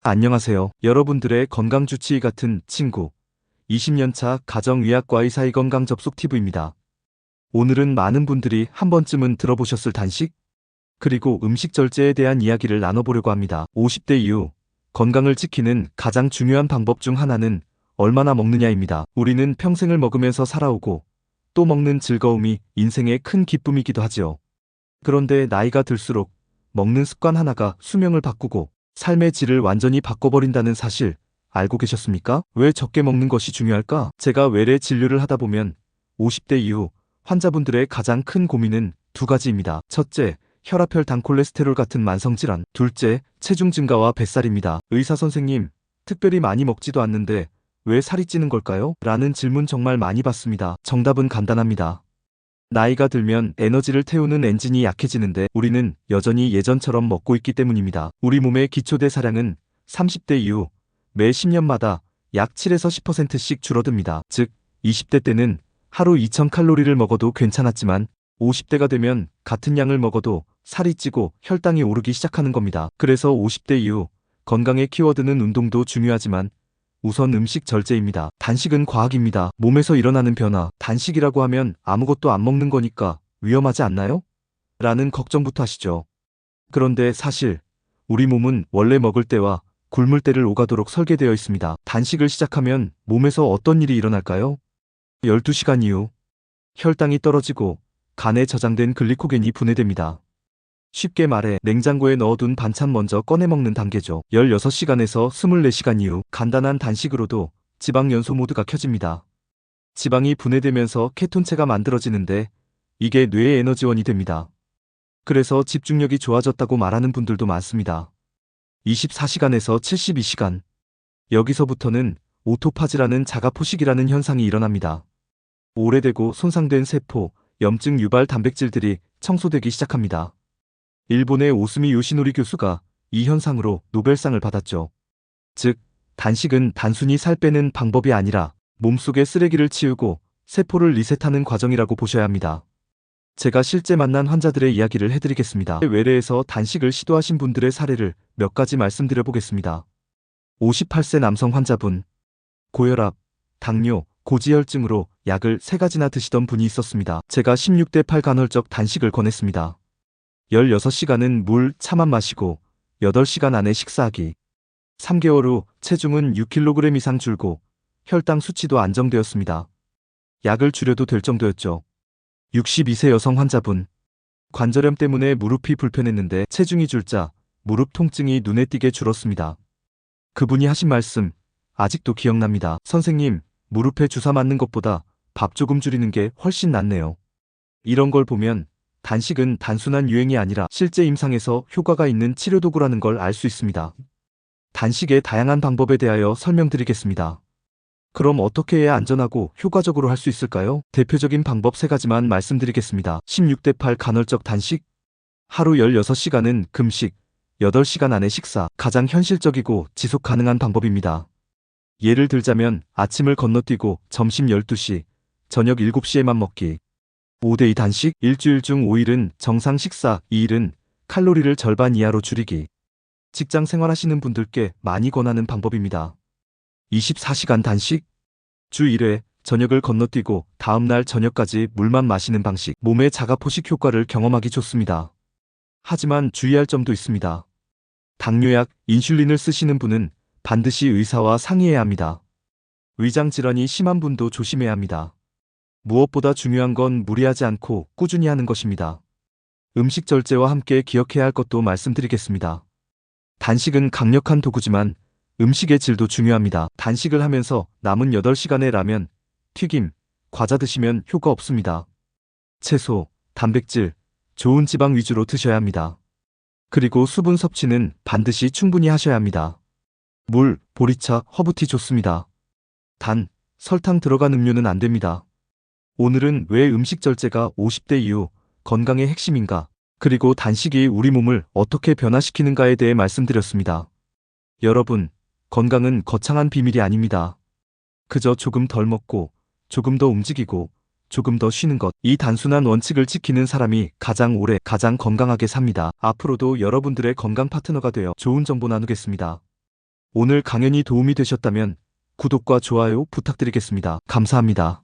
안녕하세요. 여러분들의 건강주치의 같은 친구 20년차 가정의학과 의사의 건강 접속 팁입니다. 오늘은 많은 분들이 한 번쯤은 들어보셨을 단식 그리고 음식 절제에 대한 이야기를 나눠보려고 합니다. 50대 이후 건강을 지키는 가장 중요한 방법 중 하나는 얼마나 먹느냐입니다. 우리는 평생을 먹으면서 살아오고 또 먹는 즐거움이 인생의 큰 기쁨이기도 하지요. 그런데 나이가 들수록 먹는 습관 하나가 수명을 바꾸고 삶의 질을 완전히 바꿔버린다는 사실 알고 계셨습니까? 왜 적게 먹는 것이 중요할까? 제가 외래 진료를 하다 보면 50대 이후 환자분들의 가장 큰 고민은 두 가지입니다. 첫째, 혈압혈당 콜레스테롤 같은 만성질환. 둘째, 체중 증가와 뱃살입니다. 의사 선생님, 특별히 많이 먹지도 않는데 왜 살이 찌는 걸까요? 라는 질문 정말 많이 받습니다. 정답은 간단합니다. 나이가 들면 에너지를 태우는 엔진이 약해지는데 우리는 여전히 예전처럼 먹고 있기 때문입니다. 우리 몸의 기초대사량은 30대 이후 매 10년마다 약 7에서 10%씩 줄어듭니다. 즉, 20대 때는 하루 2000칼로리를 먹어도 괜찮았지만 50대가 되면 같은 양을 먹어도 살이 찌고 혈당이 오르기 시작하는 겁니다. 그래서 50대 이후 건강의 키워드는 운동도 중요하지만 우선 음식 절제입니다. 단식은 과학입니다. 몸에서 일어나는 변화, 단식이라고 하면 아무것도 안 먹는 거니까 위험하지 않나요? 라는 걱정부터 하시죠. 그런데 사실 우리 몸은 원래 먹을 때와 굶을 때를 오가도록 설계되어 있습니다. 단식을 시작하면 몸에서 어떤 일이 일어날까요? 12시간 이후 혈당이 떨어지고 간에 저장된 글리코겐이 분해됩니다. 쉽게 말해 냉장고에 넣어둔 반찬 먼저 꺼내 먹는 단계죠. 16시간에서 24시간 이후 간단한 단식으로도 지방 연소 모드가 켜집니다. 지방이 분해되면서 케톤체가 만들어지는데 이게 뇌의 에너지원이 됩니다. 그래서 집중력이 좋아졌다고 말하는 분들도 많습니다. 24시간에서 72시간. 여기서부터는 오토파지라는 자가포식이라는 현상이 일어납니다. 오래되고 손상된 세포, 염증 유발 단백질들이 청소되기 시작합니다. 일본의 오스미 요시노리 교수가 이 현상으로 노벨상을 받았죠. 즉, 단식은 단순히 살 빼는 방법이 아니라 몸속의 쓰레기를 치우고 세포를 리셋하는 과정이라고 보셔야 합니다. 제가 실제 만난 환자들의 이야기를 해드리겠습니다. 외래에서 단식을 시도하신 분들의 사례를 몇 가지 말씀드려보겠습니다. 58세 남성 환자분, 고혈압, 당뇨, 고지혈증으로 약을 3가지나 드시던 분이 있었습니다. 제가 16대 8 간헐적 단식을 권했습니다. 16시간은 물, 차만 마시고 8시간 안에 식사하기. 3개월 후 체중은 6kg 이상 줄고 혈당 수치도 안정되었습니다. 약을 줄여도 될 정도였죠. 62세 여성 환자분. 관절염 때문에 무릎이 불편했는데 체중이 줄자 무릎 통증이 눈에 띄게 줄었습니다. 그분이 하신 말씀 아직도 기억납니다. 선생님, 무릎에 주사 맞는 것보다 밥 조금 줄이는 게 훨씬 낫네요. 이런 걸 보면 단식은 단순한 유행이 아니라 실제 임상에서 효과가 있는 치료도구라는 걸 알 수 있습니다. 단식의 다양한 방법에 대하여 설명드리겠습니다. 그럼 어떻게 해야 안전하고 효과적으로 할 수 있을까요? 대표적인 방법 3가지만 말씀드리겠습니다. 16대 8 간헐적 단식. 하루 16시간은 금식, 8시간 안에 식사. 가장 현실적이고 지속 가능한 방법입니다. 예를 들자면 아침을 건너뛰고 점심 12시, 저녁 7시에만 먹기. 5대2 단식. 일주일 중 5일은 정상 식사, 2일은 칼로리를 절반 이하로 줄이기. 직장 생활하시는 분들께 많이 권하는 방법입니다. 24시간 단식. 주 1회 저녁을 건너뛰고 다음날 저녁까지 물만 마시는 방식. 몸의 자가포식 효과를 경험하기 좋습니다. 하지만 주의할 점도 있습니다. 당뇨약, 인슐린을 쓰시는 분은 반드시 의사와 상의해야 합니다. 위장 질환이 심한 분도 조심해야 합니다. 무엇보다 중요한 건 무리하지 않고 꾸준히 하는 것입니다. 음식 절제와 함께 기억해야 할 것도 말씀드리겠습니다. 단식은 강력한 도구지만 음식의 질도 중요합니다. 단식을 하면서 남은 8시간의 라면, 튀김, 과자 드시면 효과 없습니다. 채소, 단백질, 좋은 지방 위주로 드셔야 합니다. 그리고 수분 섭취는 반드시 충분히 하셔야 합니다. 물, 보리차, 허브티 좋습니다. 단, 설탕 들어간 음료는 안 됩니다. 오늘은 왜 음식 절제가 50대 이후 건강의 핵심인가, 그리고 단식이 우리 몸을 어떻게 변화시키는가에 대해 말씀드렸습니다. 여러분, 건강은 거창한 비밀이 아닙니다. 그저 조금 덜 먹고, 조금 더 움직이고, 조금 더 쉬는 것. 이 단순한 원칙을 지키는 사람이 가장 오래, 가장 건강하게 삽니다. 앞으로도 여러분들의 건강 파트너가 되어 좋은 정보 나누겠습니다. 오늘 강연이 도움이 되셨다면 구독과 좋아요 부탁드리겠습니다. 감사합니다.